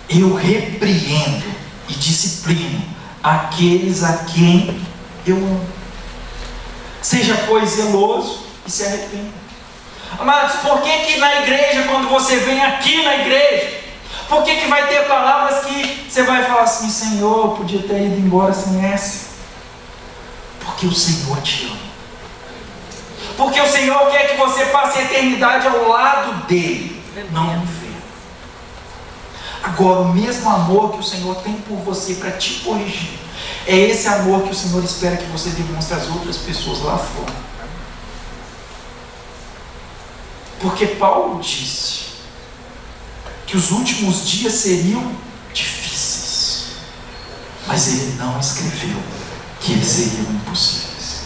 eu repreendo e disciplino aqueles a quem eu amo. Seja, pois, zeloso e se arrependa. Amados, por que na igreja, quando você vem aqui na igreja, Por que vai ter palavras que você vai falar assim: Senhor, eu podia ter ido embora sem essa? Porque o Senhor te ama. Porque o Senhor quer que você passe a eternidade ao lado dele, não no inferno. Agora, o mesmo amor que o Senhor tem por você para te corrigir, é esse amor que o Senhor espera que você demonstre às outras pessoas lá fora. Porque Paulo disse que os últimos dias seriam difíceis, mas ele não escreveu que eles seriam impossíveis.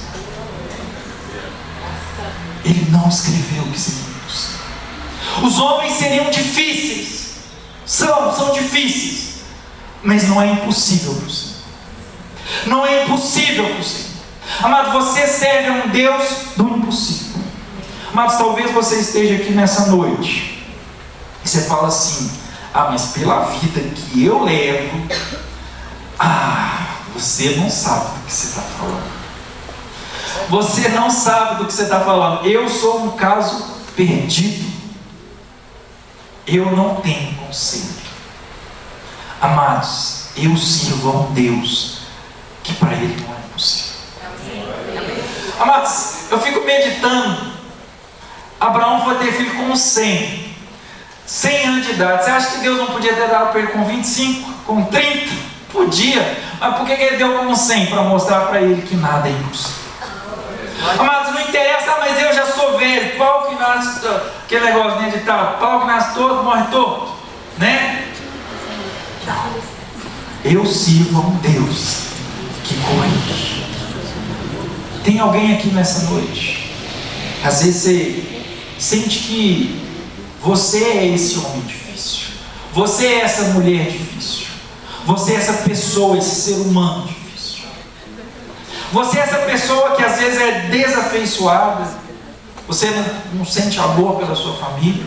Ele não escreveu que seria impossível. Os homens seriam difíceis, são difíceis, mas não é impossível para o Senhor. Não é impossível para o Senhor. Amado, você serve a um Deus do impossível. Amados, talvez você esteja aqui nessa noite e você fala assim: mas pela vida que eu levo, você não sabe do que você está falando. Você não sabe do que você está falando. Eu sou um caso perdido. Eu não tenho conselho. Amados, eu sirvo a um Deus que para Ele não é impossível. Amados, eu fico meditando. Abraão foi ter filho com 100 anos de idade. Você acha que Deus não podia ter dado para ele com 25, com 30? Podia. Mas por que ele deu com 100? Para mostrar para ele que nada é impossível. Amados, não interessa, mas eu já sou velho. Pau que nasce, aquele negócio, né, de tal, pau que nasce todo, morre todo, né? Não. Eu sirvo a um Deus que corrige. Tem alguém aqui nessa noite? Às vezes você sente que você é esse homem difícil, você é essa mulher difícil, você é essa pessoa, esse ser humano difícil. Você é essa pessoa que às vezes é desafeiçoada, você não sente amor pela sua família.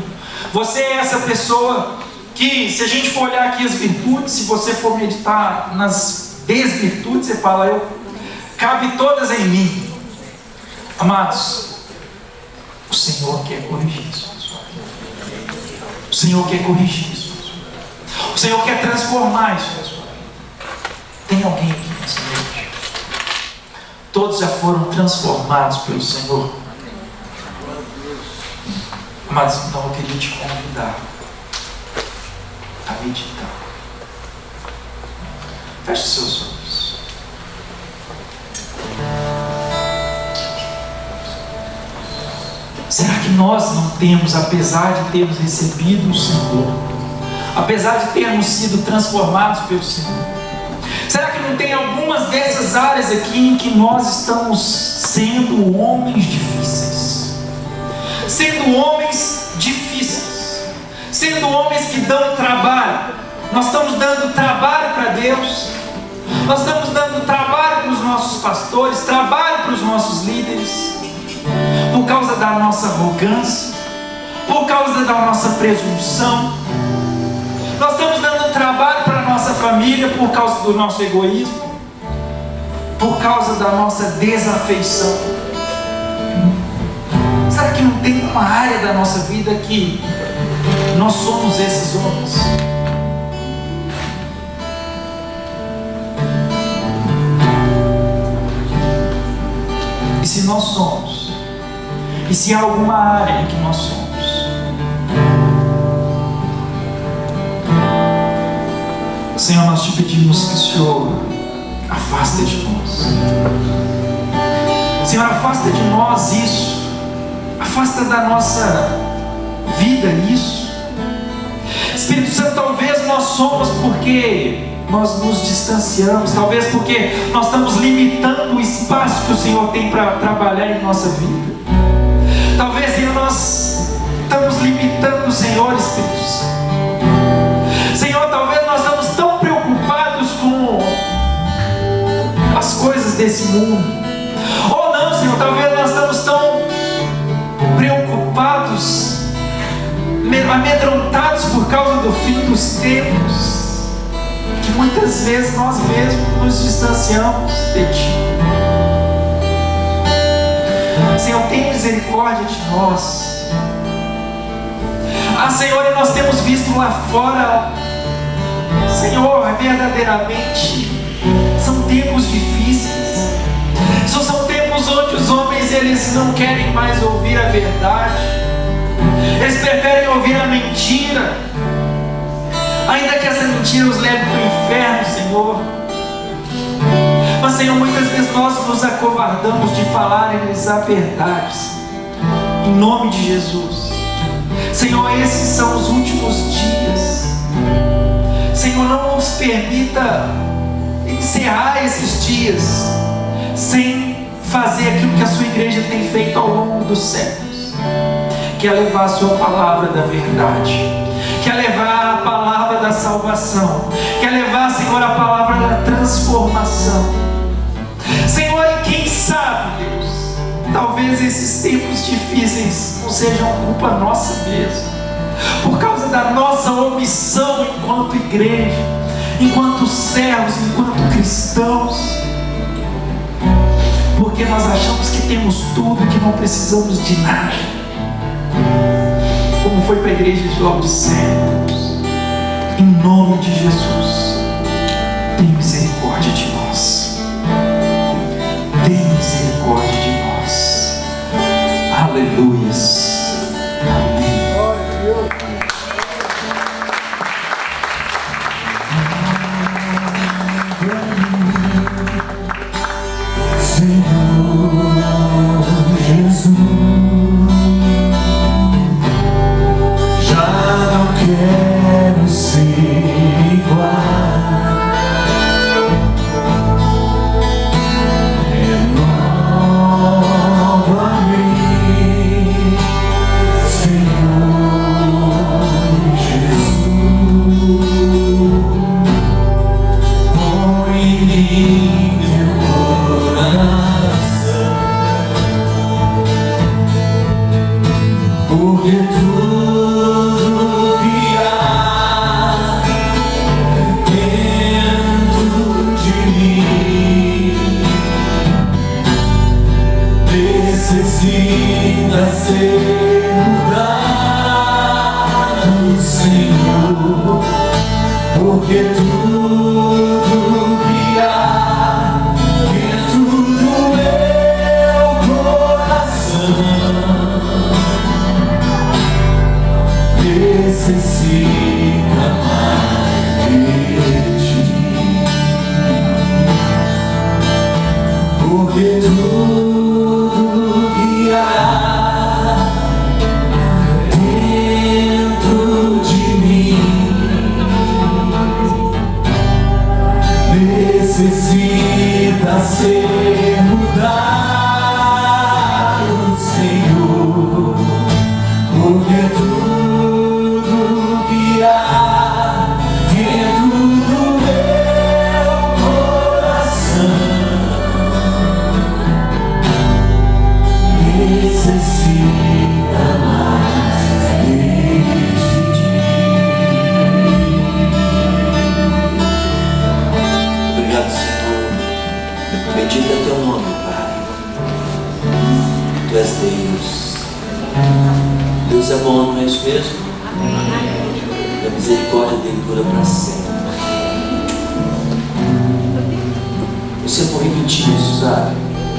Você é essa pessoa que, se a gente for olhar aqui as virtudes, se você for meditar nas desvirtudes, você fala: cabe todas em mim. Amados, o Senhor quer corrigir isso na sua vida. O Senhor quer corrigir isso na sua vida. O Senhor quer transformar isso na sua vida. Tem alguém aqui nessa noite? Todos já foram transformados pelo Senhor. Mas então eu queria te convidar a meditar. Feche seus olhos. Será que nós não temos, apesar de termos recebido o Senhor, apesar de termos sido transformados pelo Senhor, será que não tem algumas dessas áreas aqui em que nós estamos sendo homens difíceis? Sendo homens difíceis. Sendo homens que dão trabalho. Nós estamos dando trabalho para Deus. Nós estamos dando trabalho para os nossos pastores, trabalho para os nossos líderes. Por causa da nossa arrogância, por causa da nossa presunção. Nós estamos dando trabalho para a nossa família por causa do nosso egoísmo, por causa da nossa desafeição. Será que não tem uma área da nossa vida que nós somos esses homens? E se nós somos, e se há alguma área em que nós somos, Senhor, nós te pedimos que o Senhor afasta de nós. Senhor, afasta de nós isso. Afasta da nossa vida isso. Espírito Santo, talvez nós somos porque nós nos distanciamos. Talvez porque nós estamos limitando o espaço que o Senhor tem para trabalhar em nossa vida. Talvez, Senhor, nós estamos limitando o Senhor, Espírito Santo. Senhor, talvez nós estamos tão preocupados com as coisas desse mundo. Ou não, Senhor, talvez nós estamos tão preocupados, amedrontados por causa do fim dos tempos, que muitas vezes nós mesmos nos distanciamos de Ti. Senhor, tem misericórdia de nós. Senhor, e nós temos visto lá fora Senhor, verdadeiramente são tempos difíceis. São tempos onde os homens eles não querem mais ouvir a verdade. Eles preferem ouvir a mentira, ainda que essa mentira os leve para o inferno, Senhor. Mas, Senhor, muitas vezes nós nos acovardamos de falar-lhes a verdade. Em nome de Jesus, Senhor, esses são os últimos dias. Senhor, não nos permita encerrar esses dias sem fazer aquilo que a sua igreja tem feito ao longo dos séculos, que é levar a sua palavra da verdade, que é levar a palavra da salvação, que é levar, Senhor, a palavra da transformação. Senhor, e quem sabe, Deus, talvez esses tempos difíceis não sejam culpa nossa mesmo, por causa da nossa omissão enquanto igreja, enquanto servos, enquanto cristãos, porque nós achamos que temos tudo e que não precisamos de nada, como foi para a igreja de Laodiceia. Em nome de Jesus, tem misericórdia de nós, tem misericórdia de nós. Aleluias. Amém.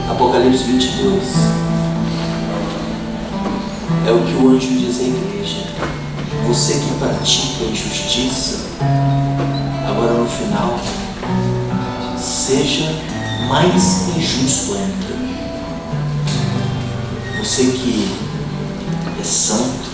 Apocalipse 22 é o que o anjo diz à igreja: você que pratica a injustiça, agora no final, seja mais injusto ainda. Você que é santo,